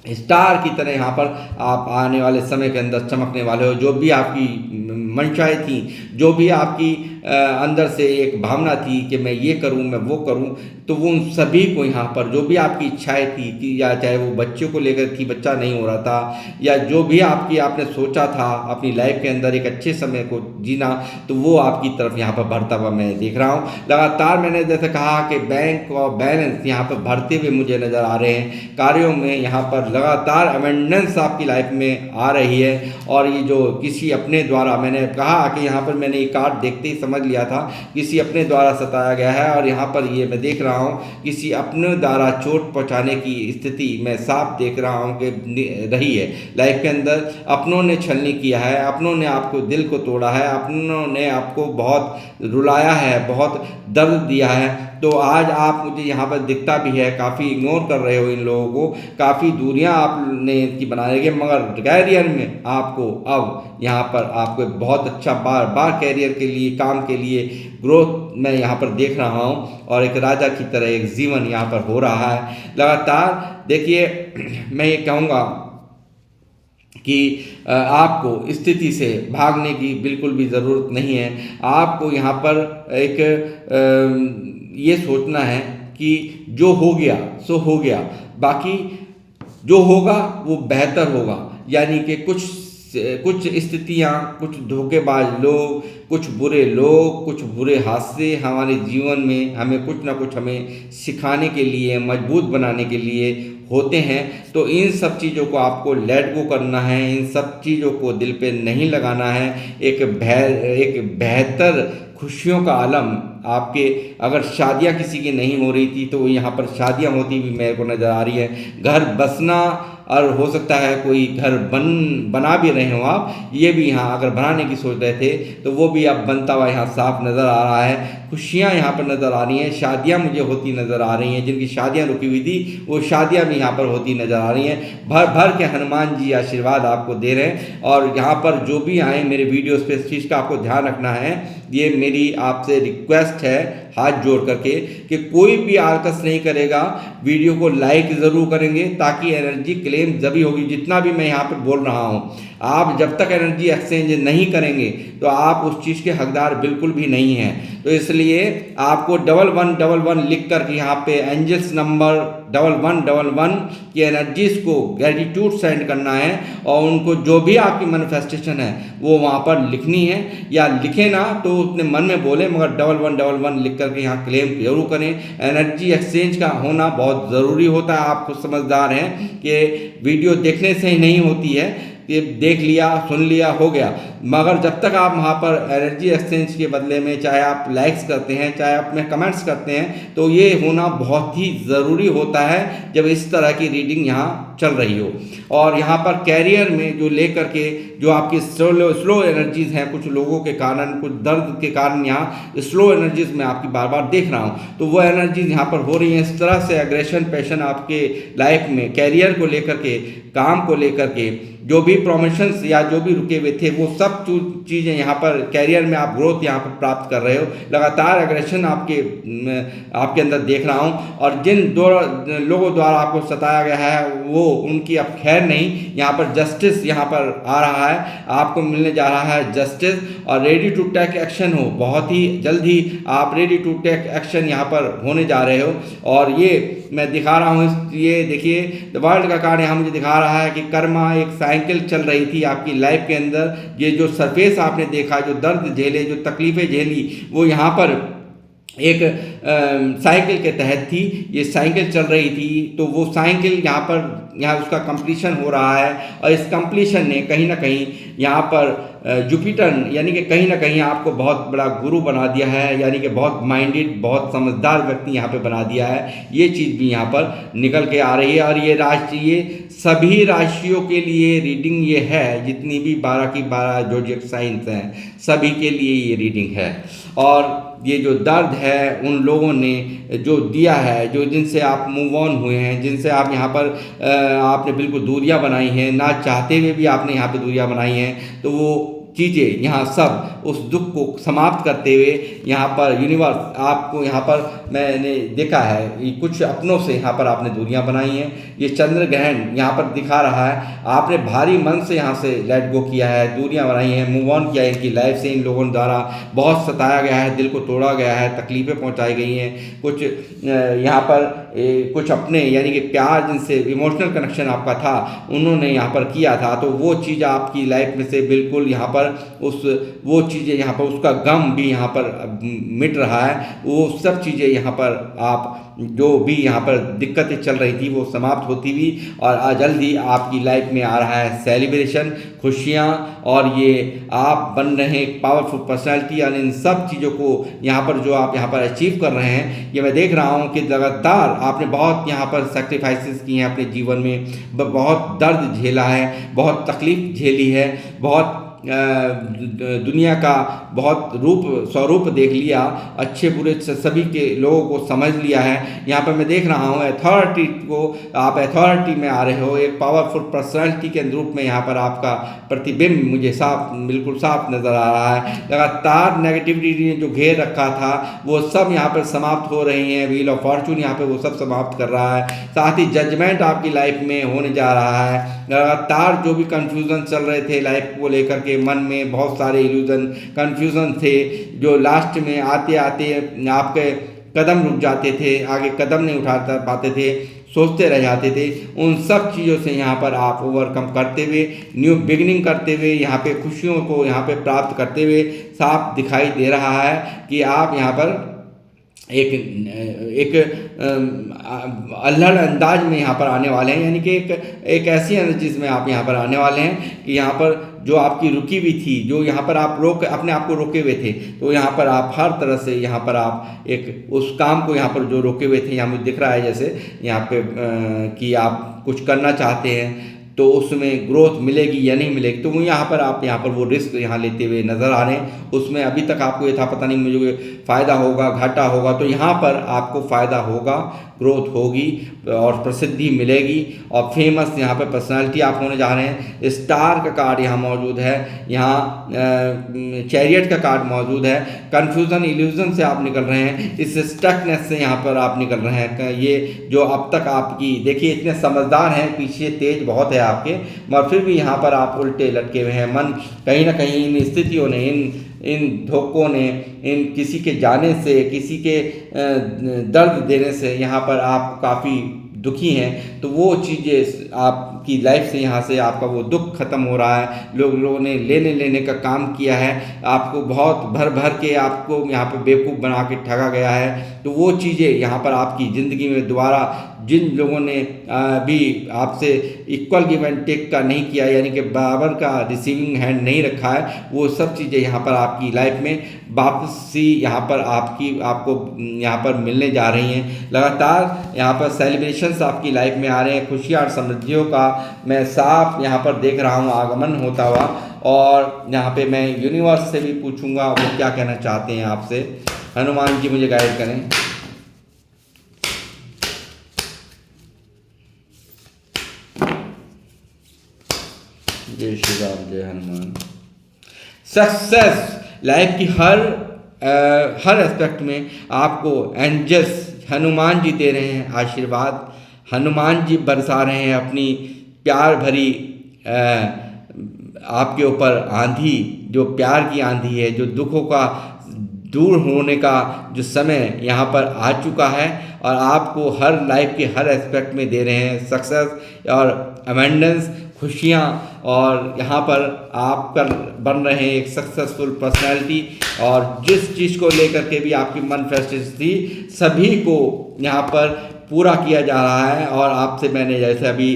स्टार की तरह यहाँ पर आप आने वाले समय के अंदर चमकने वाले हो। जो भी आपकी मंशाएं थी, जो भी आपकी अंदर से एक भावना थी कि मैं ये करूं, मैं वो करूं, तो वो उन सभी को यहाँ पर, जो भी आपकी इच्छाएं थी कि या चाहे वो बच्चों को लेकर थी, बच्चा नहीं हो रहा था, या जो भी आपने सोचा था अपनी लाइफ के अंदर एक अच्छे समय को जीना, तो वो आपकी तरफ यहाँ पर बढ़ता हुआ मैं देख रहा हूँ। लगातार मैंने जैसे कहा कि बैंक और बैलेंस यहाँ पर भरते हुए मुझे नज़र आ रहे हैं। कार्यों में यहाँ पर लगातार अबंडेंस आपकी लाइफ में आ रही है। और ये जो किसी अपने द्वारा, मैंने कहा कि यहाँ पर मैंने ये कार्ड देखते ही समझ लिया था, किसी अपने द्वारा सताया गया है, और यहाँ पर ये मैं देख रहा हूँ किसी अपने द्वारा चोट पहुँचाने की स्थिति मैं साफ देख रहा हूँ कि रही है लाइफ के अंदर। अपनों ने छलनी किया है, अपनों ने आपको दिल को तोड़ा है, अपनों ने आपको बहुत रुलाया है, बहुत दर्द दिया है। तो आज आप, मुझे यहाँ पर दिखता भी है, काफ़ी इग्नोर कर रहे हो इन लोगों को, काफ़ी दूरियाँ आपने इनकी बना रही है, मगर कैरियर में आपको अब यहाँ पर आपको बहुत अच्छा बार कैरियर के लिए, काम के लिए ग्रोथ मैं यहाँ पर देख रहा हूँ, और एक राजा की तरह एक जीवन यहाँ पर हो रहा है लगातार। देखिए, मैं ये कहूँगा कि आपको स्थिति से भागने की बिल्कुल भी ज़रूरत नहीं है। आपको यहाँ पर एक ये सोचना है कि जो हो गया सो हो गया, बाकी जो होगा वो बेहतर होगा। यानी कि कुछ स्थितियाँ, कुछ धोखेबाज लोग, कुछ बुरे लोग, कुछ बुरे हादसे हमारे जीवन में हमें कुछ ना कुछ हमें सिखाने के लिए, मजबूत बनाने के लिए होते हैं। तो इन सब चीज़ों को आपको लेट गो करना है, इन सब चीज़ों को दिल पे नहीं लगाना है। एक बेहतर खुशियों का आलम आपके, अगर शादियां किसी की नहीं हो रही थी तो यहाँ पर शादियां होती भी मेरे को नज़र आ रही है। घर बसना, और हो सकता है कोई घर बना भी रहे हो आप, ये भी यहाँ अगर बनाने की सोच रहे थे तो वो भी अब बनता हुआ यहाँ साफ नज़र आ रहा है। खुशियाँ यहाँ पर नज़र आ रही हैं, शादियाँ मुझे होती नज़र आ रही हैं, जिनकी शादियाँ रुकी हुई थी वो शादियाँ भी यहाँ पर होती नज़र आ रही हैं। भर भर के हनुमान जी आशीर्वाद आपको दे रहे हैं। और यहाँ पर जो भी आए मेरे वीडियोस पे, इस चीज़ का आपको ध्यान रखना है, ये मेरी आपसे रिक्वेस्ट है हाथ जोड़ करके, कि कोई भी आलकस नहीं करेगा, वीडियो को लाइक ज़रूर करेंगे, ताकि एनर्जी क्लेम जभी होगी। जितना भी मैं यहाँ पर बोल रहा हूँ, आप जब तक एनर्जी एक्सचेंज नहीं करेंगे तो आप उस चीज़ के हकदार बिल्कुल भी नहीं हैं। तो इसलिए आपको 1111 लिख करके यहाँ पे एंजल्स नंबर 1111 की एनर्जीज को ग्रेटिट्यूड सेंड करना है, और उनको जो भी आपकी मैनिफेस्टेशन है वो वहाँ पर लिखनी है, या लिखे ना तो अपने मन में बोले, मगर 1111 लिख करके यहाँ क्लेम जरूर करें। एनर्जी एक्सचेंज का होना बहुत ज़रूरी होता है। आप खुद समझदार हैं कि वीडियो देखने से ही नहीं होती है, ये देख लिया सुन लिया हो गया, मगर जब तक आप वहाँ पर एनर्जी एक्सचेंज के बदले में चाहे आप लाइक्स करते हैं, चाहे आप में कमेंट्स करते हैं, तो ये होना बहुत ही ज़रूरी होता है जब इस तरह की रीडिंग यहाँ चल रही हो। और यहाँ पर कैरियर में जो लेकर के जो आपकी स्लो एनर्जीज़ हैं, कुछ लोगों के कारण, कुछ दर्द के कारण यहाँ स्लो एनर्जीज़ में आपकी बार बार देख रहा हूँ, तो वो एनर्जीज यहाँ पर हो रही हैं। इस तरह से एग्रेशन पैशन आपके लाइफ में कैरियर को लेकर के, काम को लेकर के, जो भी प्रमोशंस या जो भी रुके हुए थे वो सब चीज़ें यहाँ पर कैरियर में आप ग्रोथ यहाँ पर प्राप्त कर रहे हो। लगातार एग्रेशन आपके अंदर देख रहा हूँ, और जिन दो लोगों द्वारा आपको सताया गया है वो उनकी अब खैर नहीं। यहाँ पर जस्टिस यहाँ पर आ रहा है, आपको मिलने जा रहा है जस्टिस, और रेडी टू टेक एक्शन हो, बहुत ही जल्द ही आप रेडी टू टेक एक्शन यहाँ पर होने जा रहे हो। और ये मैं दिखा रहा हूँ, ये देखिए द वर्ल्ड का कार्ड यहाँ मुझे दिखा रहा है कि कर्मा एक साइकिल चल रही थी आपकी लाइफ के अंदर। ये जो सरफेस आपने देखा, जो दर्द झेले, जो तकलीफ़ें झेली, वो यहाँ पर एक साइकिल के तहत थी। ये साइकिल चल रही थी, तो वो साइकिल यहाँ उसका कंप्लीशन हो रहा है, और इस कंप्लीशन ने कहीं ना कहीं यहाँ पर जुपिटर यानी कि कहीं ना कहीं आपको बहुत बड़ा गुरु बना दिया है, यानी कि बहुत माइंडेड, बहुत समझदार व्यक्ति यहाँ पे बना दिया है। ये चीज़ भी यहाँ पर निकल के आ रही है। और ये सभी राशियों के लिए रीडिंग ये है, जितनी भी 12 की 12 ज़ोडिएक साइंस हैं, सभी के लिए ये रीडिंग है। और ये जो दर्द है उन लोगों ने जो दिया है, जो जिनसे आप मूव ऑन हुए हैं, जिनसे आप यहाँ पर आपने बिल्कुल दूरियां बनाई हैं, ना चाहते हुए भी आपने यहाँ पे दूरियां बनाई हैं, तो वो चीज़ें यहाँ सब उस दुख को समाप्त करते हुए यहाँ पर यूनिवर्स आपको यहाँ पर मैंने देखा है कुछ अपनों से यहाँ पर आपने दूरियां बनाई हैं। ये चंद्र ग्रहण यहाँ पर दिखा रहा है, आपने भारी मन से यहाँ से लेट गो किया है, दूरियां बनाई हैं, मूव ऑन किया है इनकी लाइफ से। इन लोगों द्वारा बहुत सताया गया है, दिल को तोड़ा गया है, तकलीफ़ें पहुँचाई गई हैं। कुछ यहाँ पर कुछ अपने यानी कि प्यार, जिनसे इमोशनल कनेक्शन आपका था, उन्होंने यहाँ पर किया था, तो वो चीज़ आपकी लाइफ में से बिल्कुल यहाँ पर वो चीज़ें यहाँ पर उसका गम भी यहाँ पर मिट रहा है। वो सब चीज़ें यहाँ पर आप जो भी यहाँ पर दिक्कतें चल रही थी वो समाप्त होती हुई, और जल्द ही आपकी लाइफ में आ रहा है सेलिब्रेशन, खुशियाँ, और ये आप बन रहे हैं एक पावरफुल पर्सनैलिटी। और इन सब चीज़ों को यहाँ पर जो आप यहाँ पर अचीव कर रहे हैं, ये मैं देख रहा हूँ कि लगातार आपने बहुत यहाँ पर सेक्रीफाइसेस किए हैं अपने जीवन में, बहुत दर्द झेला है, बहुत तकलीफ झेली है, बहुत दुनिया का बहुत स्वरूप देख लिया, अच्छे बुरे सभी के लोगों को समझ लिया है। यहाँ पर मैं देख रहा हूँ अथॉरिटी को, आप अथॉरिटी में आ रहे हो, एक पावरफुल पर्सनालिटी के रूप में यहाँ पर आपका प्रतिबिंब मुझे बिल्कुल साफ नज़र आ रहा है। लगातार नेगेटिविटी ने जो घेर रखा था वो सब यहाँ पर समाप्त हो रही हैं। व्हील ऑफ फॉर्चून यहाँ पर वो सब समाप्त कर रहा है, साथ ही जजमेंट आपकी लाइफ में होने जा रहा है। लगातार जो भी कन्फ्यूज़न चल रहे थे लाइफ को लेकर के, मन में बहुत सारे इल्यूजन कन्फ्यूज़न थे, जो लास्ट में आते आते आपके कदम रुक जाते थे, आगे कदम नहीं उठा पाते थे, सोचते रह जाते थे। उन सब चीज़ों से यहाँ पर आप ओवरकम करते हुए, न्यू बिगिनिंग करते हुए, यहाँ पे खुशियों को यहाँ पे प्राप्त करते हुए साफ दिखाई दे रहा है कि आप यहाँ पर एक एक अल्हड़ अंदाज में यहाँ पर आने वाले हैं, यानी कि एक ऐसी एनर्जीज में आप यहाँ पर आने वाले हैं कि यहाँ पर जो आपकी रुकी हुई थी, जो यहाँ पर आप अपने आप को रोके हुए थे, तो यहाँ पर आप हर तरह से यहाँ पर आप एक उस काम को यहाँ पर जो रोके हुए थे, यहाँ मुझे दिख रहा है जैसे यहाँ पे कि आप कुछ करना चाहते हैं तो उसमें ग्रोथ मिलेगी या नहीं मिलेगी, तो वो यहाँ पर आप यहाँ पर वो रिस्क यहाँ लेते हुए नज़र आ रहे हैं। उसमें अभी तक आपको ये था पता नहीं मुझे फ़ायदा होगा घाटा होगा, तो यहाँ पर आपको फ़ायदा होगा, ग्रोथ होगी और प्रसिद्धि मिलेगी और फेमस यहाँ पर पर्सनालिटी आप होने जा रहे हैं। स्टार का कार्ड यहाँ मौजूद है, यहाँ चैरियट का कार्ड मौजूद है। कन्फ्यूज़न इल्यूजन से आप निकल रहे हैं, इस स्टकनेस से यहाँ पर आप निकल रहे हैं। ये जो अब तक आपकी देखिए इतने समझदार हैं, पीछे तेज बहुत है आपके, मगर फिर भी यहाँ पर आप उल्टे लटके हुए हैं। मन कहीं ना कहीं इन स्थितियों ने, इन धोखों ने, इन किसी के जाने से, किसी के दर्द देने से यहाँ पर आप काफ़ी दुखी हैं, तो वो चीज़ें आपकी लाइफ से यहाँ से आपका वो दुख खत्म हो रहा है। लोगों ने लेने का काम किया है, आपको बहुत भर भर के आपको यहाँ पर बेवकूफ़ बना के ठगा गया है, तो वो चीज़ें यहाँ पर आपकी ज़िंदगी में दोबारा जिन लोगों ने भी आपसे इक्वल गिव एंड टेक का नहीं किया, यानी कि बराबर का रिसीविंग हैंड नहीं रखा है, वो सब चीज़ें यहाँ पर आपकी लाइफ में वापसी यहाँ पर आपको यहाँ पर मिलने जा रही हैं। लगातार यहाँ पर सेलिब्रेशंस आपकी लाइफ में आ रहे हैं, खुशियाँ और समृद्धियों का मैं साफ यहाँ पर देख रहा हूँ आगमन होता हुआ। और यहाँ पे मैं यूनिवर्स से भी पूछूंगा वो क्या कहना चाहते हैं आपसे। हनुमान जी मुझे गाइड करें। जय श्री राम, जय हनुमान। सक्सेस लाइफ की हर एस्पेक्ट में आपको एंजल्स हनुमान जी दे रहे हैं आशीर्वाद। हनुमान जी बरसा रहे हैं अपनी प्यार भरी आपके ऊपर आंधी, जो प्यार की आंधी है, जो दुखों का दूर होने का जो समय यहाँ पर आ चुका है और आपको हर लाइफ के हर एस्पेक्ट में दे रहे हैं सक्सेस और अबंडेंस, खुशियाँ। और यहाँ पर आप बन रहे हैं एक सक्सेसफुल पर्सनैलिटी, और जिस चीज़ को लेकर के भी आपकी मैनिफेस्टेशन थी सभी को यहाँ पर पूरा किया जा रहा है। और आपसे मैंने जैसे अभी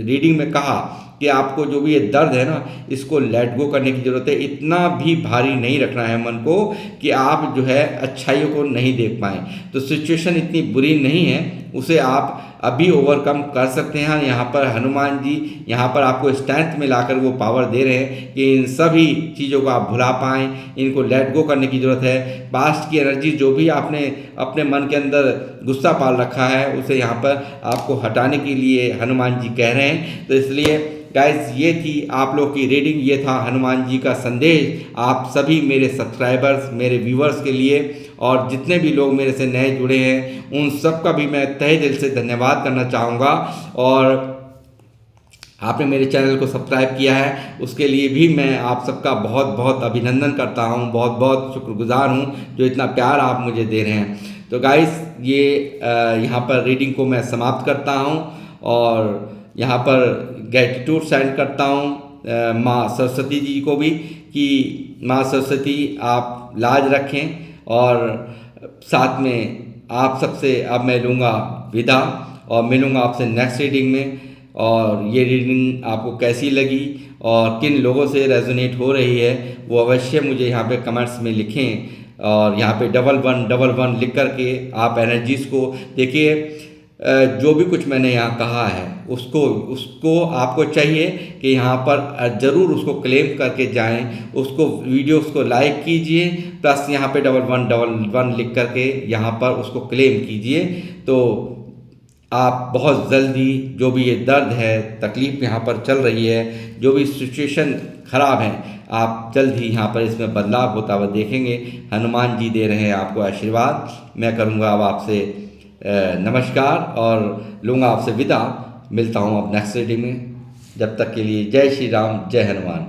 रीडिंग में कहा कि आपको जो भी ये दर्द है ना, इसको लेट गो करने की ज़रूरत है। इतना भी भारी नहीं रखना है मन को कि आप जो है अच्छाइयों को नहीं देख पाएँ। तो सिचुएशन इतनी बुरी नहीं है, उसे आप अभी ओवरकम कर सकते हैं। यहाँ पर हनुमान जी यहाँ पर आपको स्ट्रेंथ में लाकर वो पावर दे रहे हैं कि इन सभी चीज़ों को आप भुला पाएँ, इनको लेट गो करने की ज़रूरत है। पास्ट की एनर्जी जो भी आपने अपने मन के अंदर गुस्सा पाल रखा है, उसे यहाँ पर आपको हटाने के लिए हनुमान जी कह रहे हैं। तो इसलिए गाइस ये थी आप लोग की रीडिंग, ये था हनुमान जी का संदेश आप सभी मेरे सब्सक्राइबर्स, मेरे व्यूवर्स के लिए। और जितने भी लोग मेरे से नए जुड़े हैं उन सब का भी मैं तहे दिल से धन्यवाद करना चाहूँगा। और आपने मेरे चैनल को सब्सक्राइब किया है उसके लिए भी मैं आप सबका बहुत बहुत अभिनंदन करता हूँ, बहुत बहुत शुक्रगुजार हूँ जो इतना प्यार आप मुझे दे रहे हैं। तो गाइस ये यहाँ पर रीडिंग को मैं समाप्त करता हूँ और यहाँ पर ग्रेटिट्यूड सेंड करता हूँ माँ सरस्वती जी को भी कि माँ सरस्वती आप लाज रखें। और साथ में आप सबसे अब मैं लूँगा विदा और मिलूँगा आपसे नेक्स्ट रीडिंग में। और ये रीडिंग आपको कैसी लगी और किन लोगों से रेजोनेट हो रही है वो अवश्य मुझे यहाँ पे कमेंट्स में लिखें। और यहाँ पे 1111 लिख कर के आप एनर्जीज़ को देखिए। जो भी कुछ मैंने यहाँ कहा है उसको आपको चाहिए कि यहाँ पर ज़रूर उसको क्लेम करके जाएं, उसको वीडियोस को लाइक कीजिए, प्लस यहाँ पे 1111 लिख करके यहाँ पर उसको क्लेम कीजिए। तो आप बहुत जल्दी जो भी ये दर्द है, तकलीफ़ यहाँ पर चल रही है, जो भी सिचुएशन ख़राब है, आप जल्द ही यहाँ पर इसमें बदलाव होता हुआ देखेंगे। हनुमान जी दे रहे हैं आपको आशीर्वाद। मैं करूँगा अब आपसे नमस्कार और लूँगा आपसे विदा। मिलता हूँ अब नेक्स्ट रीडिंग में। जब तक के लिए जय श्री राम, जय हनुमान।